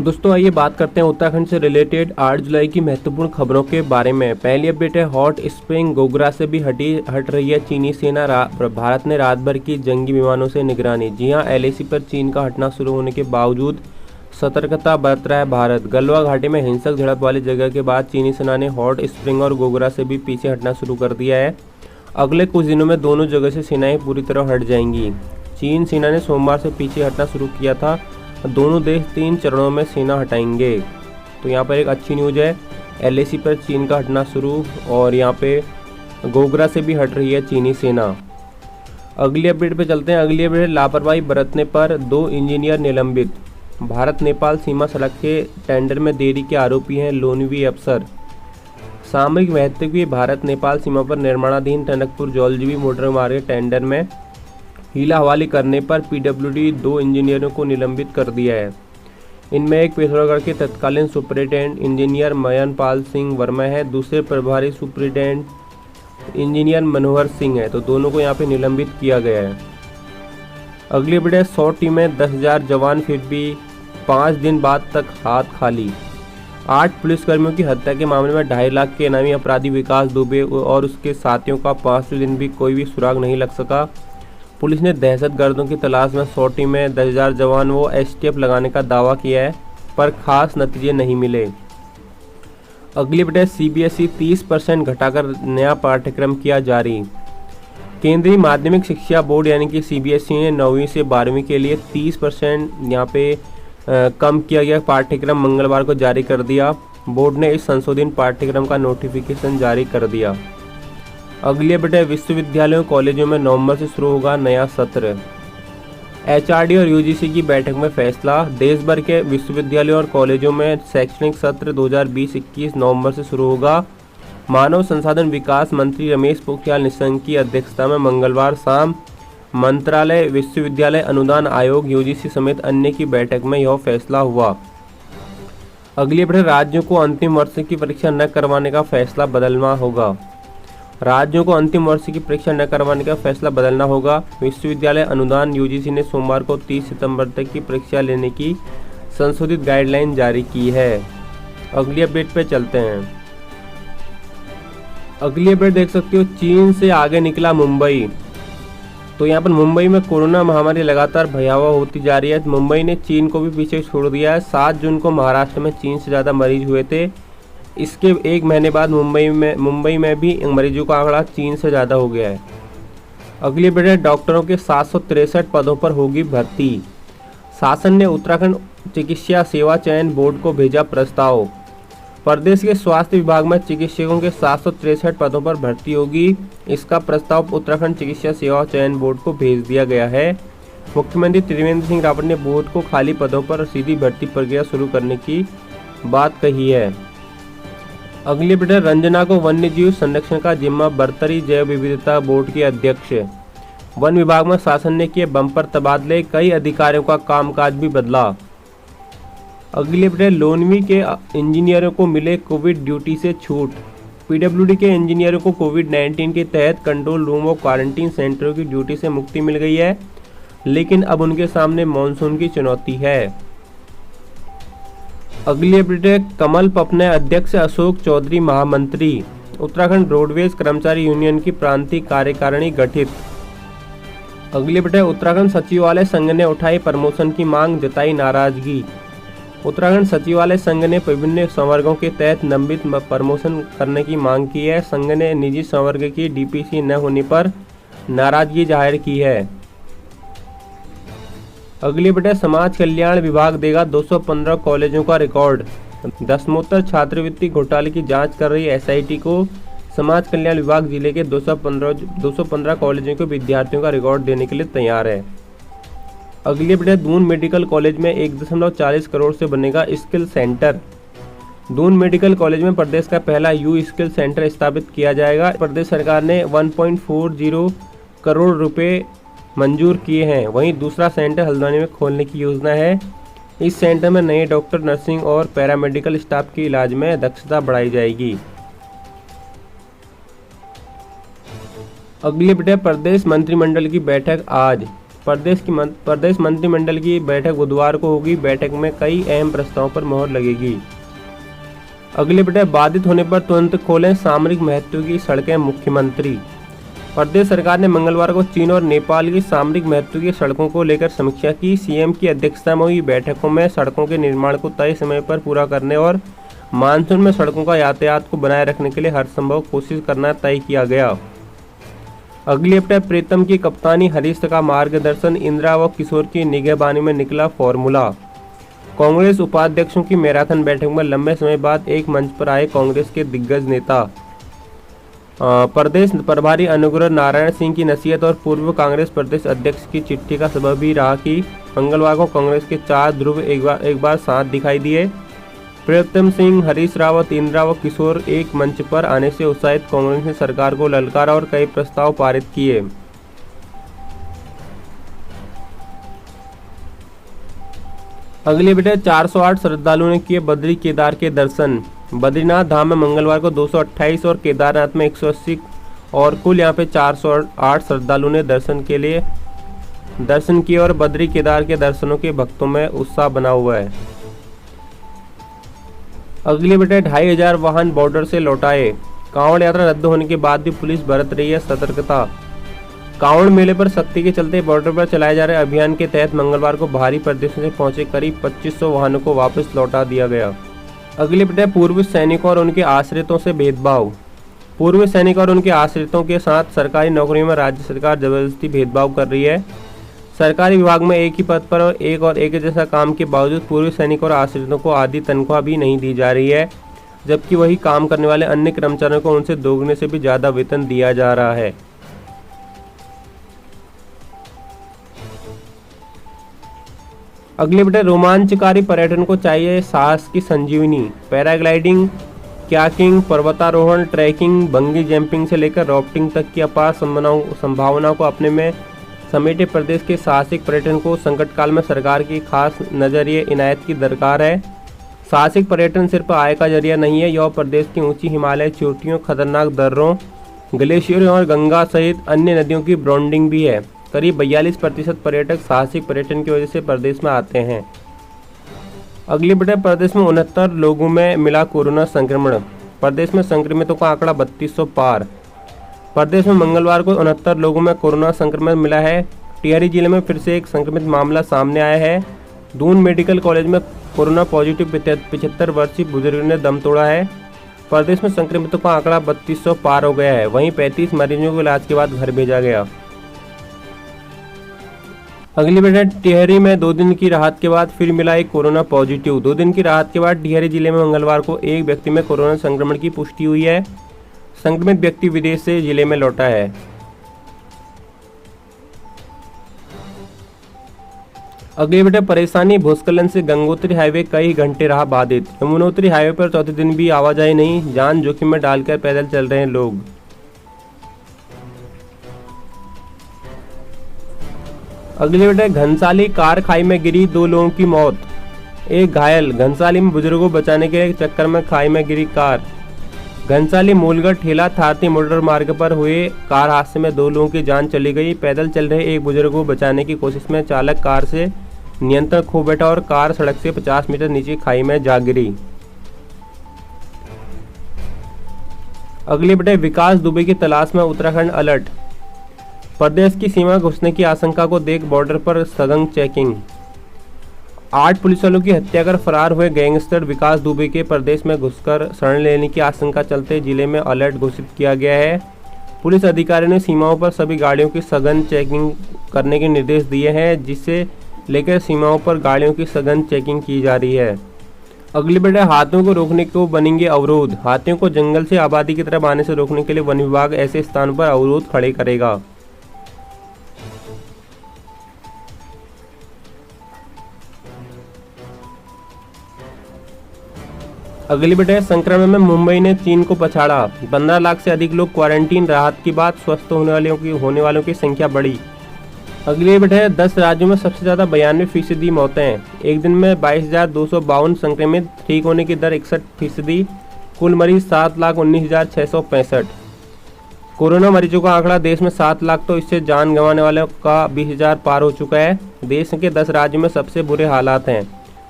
दोस्तों आइए बात करते हैं उत्तराखंड से रिलेटेड 8 जुलाई की महत्वपूर्ण खबरों के बारे में। पहली अपडेट है, हॉट स्प्रिंग गोगरा से भी हट रही है चीनी सेना। भारत ने रात भर की जंगी विमानों से निगरानी। जी हां, एलएसी पर चीन का हटना शुरू होने के बावजूद सतर्कता बरत रहा है भारत। गलवा घाटी में हिंसक झड़प वाली जगह के बाद चीनी सेना ने हॉट स्प्रिंग और गोगरा से भी पीछे हटना शुरू कर दिया है। अगले कुछ दिनों में दोनों जगह से सेनाएं पूरी तरह हट जाएंगी। चीन सेना ने सोमवार से पीछे हटना शुरू किया था। दोनों देश 3 चरणों में सेना हटाएंगे। तो यहाँ पर एक अच्छी न्यूज़ है, एलएसी पर चीन का हटना शुरू और यहाँ पे गोगरा से भी हट रही है चीनी सेना। अगली अपडेट पे चलते हैं। अगली अपडेट, लापरवाही बरतने पर 2 इंजीनियर निलंबित। भारत नेपाल सीमा सड़क के टेंडर में देरी के आरोपी हैं लोनवी अफसर। सामरिक महत्व की भारत नेपाल सीमा पर निर्माणाधीन टनकपुर जौलजीबी मोटर मार्ग टेंडर में हीला हवाली करने पर पीडब्ल्यूडी 2 इंजीनियरों को निलंबित कर दिया है। इनमें एक पिथौरागढ़ के तत्कालीन सुपरिटेंडेंट इंजीनियर मयनपाल सिंह वर्मा है, दूसरे प्रभारी सुपरिटेंडेंट इंजीनियर मनोहर सिंह है। तो दोनों को यहाँ पे निलंबित किया गया है। अगली अपडेट, 100 टीमें 10,000 जवान फिर भी 5 दिन बाद तक हाथ खाली। 8 पुलिसकर्मियों की हत्या के मामले में 2.5 लाख के इनामी अपराधी विकास दुबे और उसके साथियों का 5वें दिन भी कोई भी सुराग नहीं लग सका। पुलिस ने दहशतगर्दों की तलाश में 100 टीमें 10,000 जवान व एसटीएफ लगाने का दावा किया है, पर खास नतीजे नहीं मिले। अगली अपडेट, सीबीएसई 30% घटाकर नया पाठ्यक्रम किया जारी। केंद्रीय माध्यमिक शिक्षा बोर्ड यानी कि सीबीएसई ने 9वीं से 12वीं के लिए 30% यहाँ पे कम किया गया पाठ्यक्रम मंगलवार को जारी कर दिया। बोर्ड ने इस संशोधित पाठ्यक्रम का नोटिफिकेशन जारी कर दिया। अगली अपडेट है, विश्वविद्यालयों कॉलेजों में नवंबर से शुरू होगा नया सत्र। एचआरडी और यूजीसी की बैठक में फैसला। देश भर के विश्वविद्यालयों और कॉलेजों में शैक्षणिक सत्र 2020-21 नवंबर से शुरू होगा। मानव संसाधन विकास मंत्री रमेश पोखरियाल निशंक की अध्यक्षता में मंगलवार शाम मंत्रालय, विश्वविद्यालय अनुदान आयोग यूजीसी समेत अन्य की बैठक में यह फैसला हुआ। अगली अपडेट, राज्यों को अंतिम वर्ष की परीक्षा न करवाने का फैसला बदलना होगा। राज्यों को अंतिम वर्ष की परीक्षा न करवाने का फैसला बदलना होगा। विश्वविद्यालय अनुदान यूजीसी ने सोमवार को 30 सितंबर तक की परीक्षा लेने की संशोधित गाइडलाइन जारी की है। अगली अपडेट पे चलते हैं। अगली अपडेट देख सकते हो, चीन से आगे निकला मुंबई। तो यहाँ पर मुंबई में कोरोना महामारी लगातार भयावह होती जा रही है। मुंबई ने चीन को भी पीछे छोड़ दिया है। 7 जून को महाराष्ट्र में चीन से ज़्यादा मरीज हुए थे। इसके 1 महीने बाद मुंबई में भी मरीजों का आंकड़ा चीन से ज़्यादा हो गया है। अगली अपडेट, डॉक्टरों के 763 पदों पर होगी भर्ती। शासन ने उत्तराखंड चिकित्सा सेवा चयन बोर्ड को भेजा प्रस्ताव। प्रदेश के स्वास्थ्य विभाग में चिकित्सकों के 763 पदों पर भर्ती होगी। इसका प्रस्ताव उत्तराखंड चिकित्सा सेवा चयन बोर्ड को भेज दिया गया है। मुख्यमंत्री त्रिवेंद्र सिंह रावत ने बोर्ड को खाली पदों पर सीधी भर्ती प्रक्रिया शुरू करने की बात कही है। अगली अपडेट, रंजना को वन्य जीव संरक्षण का जिम्मा बरतरी जैव विविधता बोर्ड के अध्यक्ष। वन विभाग में शासन ने किए बम्पर तबादले, कई अधिकारियों का कामकाज भी बदला। अगली अपडेट, लोनवी के इंजीनियरों को मिले कोविड ड्यूटी से छूट। पीडब्ल्यूडी के इंजीनियरों को कोविड-19 के तहत कंट्रोल रूम और क्वारंटीन सेंटरों की ड्यूटी से मुक्ति मिल गई है, लेकिन अब उनके सामने मानसून की चुनौती है। अगली अपडेट, कमल पपने अध्यक्ष, अशोक चौधरी महामंत्री। उत्तराखंड रोडवेज कर्मचारी यूनियन की प्रांतीय कार्यकारिणी गठित। अगली अपडेट, उत्तराखंड सचिवालय संघ ने उठाई प्रमोशन की मांग, जताई नाराजगी। उत्तराखंड सचिवालय संघ ने विभिन्न संवर्गों के तहत लंबित प्रमोशन करने की मांग की है। संघ ने निजी संवर्ग की डीपीसी न होने पर नाराजगी जाहिर की है। अगली अपडेट, समाज कल्याण विभाग देगा 215 कॉलेजों का रिकॉर्ड। दसमोत्तर छात्रवृत्ति घोटाले की जांच कर रही एसआईटी को समाज कल्याण विभाग जिले के 215 कॉलेजों के विद्यार्थियों का रिकॉर्ड देने के लिए तैयार है। अगली अपडेट, दून मेडिकल कॉलेज में 1.40 करोड़ से बनेगा skill centre. Doon medical college में प्रदेश का पहला यू स्किल सेंटर स्थापित किया जाएगा। प्रदेश सरकार ने 1.40 करोड़ रुपए मंजूर किए हैं। वहीं दूसरा सेंटर हल्द्वानी में खोलने की योजना है। इस सेंटर में नए डॉक्टर, नर्सिंग और पैरामेडिकल स्टाफ के इलाज में दक्षता बढ़ाई जाएगी। अगली अपडेट, प्रदेश मंत्रिमंडल की बैठक आज। प्रदेश मंत्रिमंडल की बैठक बुधवार को होगी। बैठक में कई अहम प्रस्तावों पर मोहर लगेगी। अगली अपडेट, बाधित होने पर तुरंत खोलें सामरिक महत्व की सड़कें, मुख्यमंत्री। प्रदेश सरकार ने मंगलवार को चीन और नेपाल की सामरिक महत्व की सड़कों को लेकर समीक्षा की। सीएम की अध्यक्षता में हुई बैठकों में सड़कों के निर्माण को तय समय पर पूरा करने और मानसून में सड़कों का यातायात को बनाए रखने के लिए हर संभव कोशिश करना तय किया गया। अगली अपडेट, प्रीतम की कप्तानी, हरीश का मार्गदर्शन, इंदिरा व किशोर की निगहबानी में निकला फॉर्मूला। कांग्रेस उपाध्यक्षों की मैराथन बैठक में लंबे समय बाद एक मंच पर आए कांग्रेस के दिग्गज नेता। प्रदेश प्रभारी अनुग्रह नारायण सिंह की नसीहत और पूर्व कांग्रेस प्रदेश अध्यक्ष की चिट्ठी का सबब ही रहा कि मंगलवार को कांग्रेस के 4 ध्रुव एक बार साथ दिखाई दिए। प्रीतम सिंह, हरीश रावत, इंदिरा व किशोर एक मंच पर आने से उत्साहित कांग्रेस ने सरकार को ललकारा और कई प्रस्ताव पारित किए। अगली बेटे, 408 श्रद्धालुओं ने किए बद्री केदार के दर्शन। बद्रीनाथ धाम में मंगलवार को 228 और केदारनाथ में 180 और कुल यहां पे 408 श्रद्धालुओं ने दर्शन किए और बद्री केदार के दर्शनों के भक्तों में उत्साह बना हुआ है। अगली बेटे, 2500 वाहन बॉर्डर से लौटाए। कांवड़ यात्रा रद्द होने के बाद भी पुलिस बरत रही है सतर्कता। कांवड़ मेले पर सख्ती के चलते बॉर्डर पर चलाए जा रहे अभियान के तहत मंगलवार को बाहरी प्रदेशों से पहुंचे करीब 2500 वाहनों को वापस लौटा दिया गया। अगली बेटे, पूर्व सैनिकों और उनके आश्रितों से भेदभाव। पूर्व सैनिक और उनके आश्रितों के साथ सरकारी नौकरियों में राज्य सरकार जबरदस्ती भेदभाव कर रही है। सरकारी विभाग में एक ही पद पर एक जैसा काम के बावजूद पूर्व सैनिक और आश्रितों को आधी तनख्वाह भी नहीं दी जा रही है, जबकि वही काम करने वाले अन्य कर्मचारियों को उनसे दोगुने से भी ज्यादा वेतन दिया जा रहा है। अगले बेटे, रोमांचकारी पर्यटन को चाहिए साहस की संजीवनी। पैराग्लाइडिंग, क्याकिंग, पर्वतारोहण, ट्रैकिंग, बंगी जंपिंग से लेकर राफ्टिंग तक की अपार संभावनाओं को अपने में समेटे प्रदेश के साहसिक पर्यटन को संकट काल में सरकार की खास नजरिए इनायत की दरकार है। साहसिक पर्यटन सिर्फ आय का जरिया नहीं है, यह प्रदेश की ऊंची हिमालय चोटियों, खतरनाक दर्रों, ग्लेशियरों और गंगा सहित अन्य नदियों की ब्रांडिंग भी है। करीब 42% पर्यटक साहसिक पर्यटन की वजह से प्रदेश में आते हैं। अगली बेटे, प्रदेश में 69 लोगों में मिला कोरोना संक्रमण। प्रदेश में संक्रमितों का आंकड़ा 3200 पार। प्रदेश में मंगलवार को 69 लोगों में कोरोना संक्रमण मिला है। टिहरी जिले में फिर से एक संक्रमित मामला सामने आया है। दून मेडिकल कॉलेज में कोरोना पॉजिटिव 75 वर्षीय बुजुर्ग ने दम तोड़ा है। प्रदेश में संक्रमितों का आंकड़ा 3200 पार हो गया है। वहीं 35 मरीजों को इलाज के बाद घर भेजा गया। अगली बेटे, टिहरी में 2 दिन की राहत के बाद फिर मिला एक कोरोना पॉजिटिव। 2 दिन की राहत के बाद टिहरी जिले में मंगलवार को एक व्यक्ति में कोरोना संक्रमण की पुष्टि हुई है। संक्रमित व्यक्ति विदेश से जिले में लौटा है। अगली बेटे, परेशानी भूस्खलन से गंगोत्री हाईवे कई घंटे रहा बाधित। यमुनोत्री हाईवे पर चौथे दिन भी आवाजाही नहीं, जान जोखिम में डालकर पैदल चल रहे हैं लोग। अगली बेटे, घनसाली कार खाई में गिरी, 2 लोगों की मौत, 1 घायल। घनसाली में बुजुर्गों को बचाने के चक्कर में खाई में गिरी कार। घनसाली मूलगढ़ ठेला थारती मोटर मार्ग पर हुए कार हादसे में 2 लोगों की जान चली गई। पैदल चल रहे एक बुजुर्ग को बचाने की कोशिश में चालक कार से नियंत्रण खो बैठा और कार सड़क से 50 मीटर नीचे खाई में जा गिरी। अगली बेटे, विकास दुबे की तलाश में उत्तराखंड अलर्ट। प्रदेश की सीमा घुसने की आशंका को देख बॉर्डर पर सघन चेकिंग। 8 पुलिस वालों की हत्या कर फरार हुए गैंगस्टर विकास दुबे के प्रदेश में घुसकर शरण लेने की आशंका चलते जिले में अलर्ट घोषित किया गया है। पुलिस अधिकारियों ने सीमाओं पर सभी गाड़ियों की सघन चेकिंग करने के निर्देश दिए हैं, जिससे लेकर सीमाओं पर गाड़ियों की सघन चेकिंग की जा रही है। अगली बेटे, हाथियों को रोकने को बनेंगे अवरोध। हाथियों को जंगल से आबादी की तरफ आने से रोकने के लिए वन विभाग ऐसे स्थान पर अवरोध खड़े करेगा। अगली बेटे, संक्रमण में मुंबई ने चीन को पछाड़ा। 15 लाख से अधिक लोग क्वारंटीन, राहत की बात, स्वस्थ होने वालों की संख्या बढ़ी। अगली बेटे, 10 राज्यों में सबसे ज्यादा 92% मौतें। एक दिन में 22,252 संक्रमित, ठीक होने की दर 61%। कुल मरीज 7,19,665। कोरोना मरीजों का आंकड़ा देश में 7 लाख तो इससे जान गंवाने वालों का 20,000 पार हो चुका है। देश के 10 राज्यों में सबसे बुरे हालात हैं।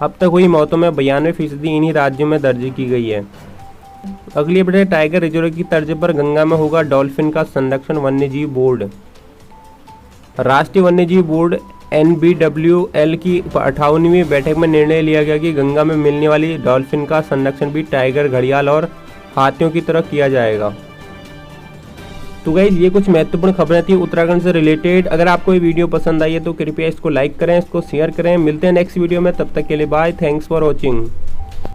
अब तक हुई मौतों में 92% इन्हीं राज्यों में दर्ज की गई है। अगली अपडेट, टाइगर रिजर्व की तर्ज पर गंगा में होगा डॉल्फिन का संरक्षण। वन्यजीव बोर्ड, राष्ट्रीय वन्यजीव बोर्ड NBWL की 58वीं बैठक में निर्णय लिया गया कि गंगा में मिलने वाली डॉल्फिन का संरक्षण भी टाइगर, घड़ियाल और हाथियों की तरह किया जाएगा। तो गाइस, ये कुछ महत्वपूर्ण खबरें थी उत्तराखंड से रिलेटेड। अगर आपको ये वीडियो पसंद आई है तो कृपया इसको लाइक करें, इसको शेयर करें। मिलते हैं नेक्स्ट वीडियो में, तब तक के लिए बाय। Thanks for watching.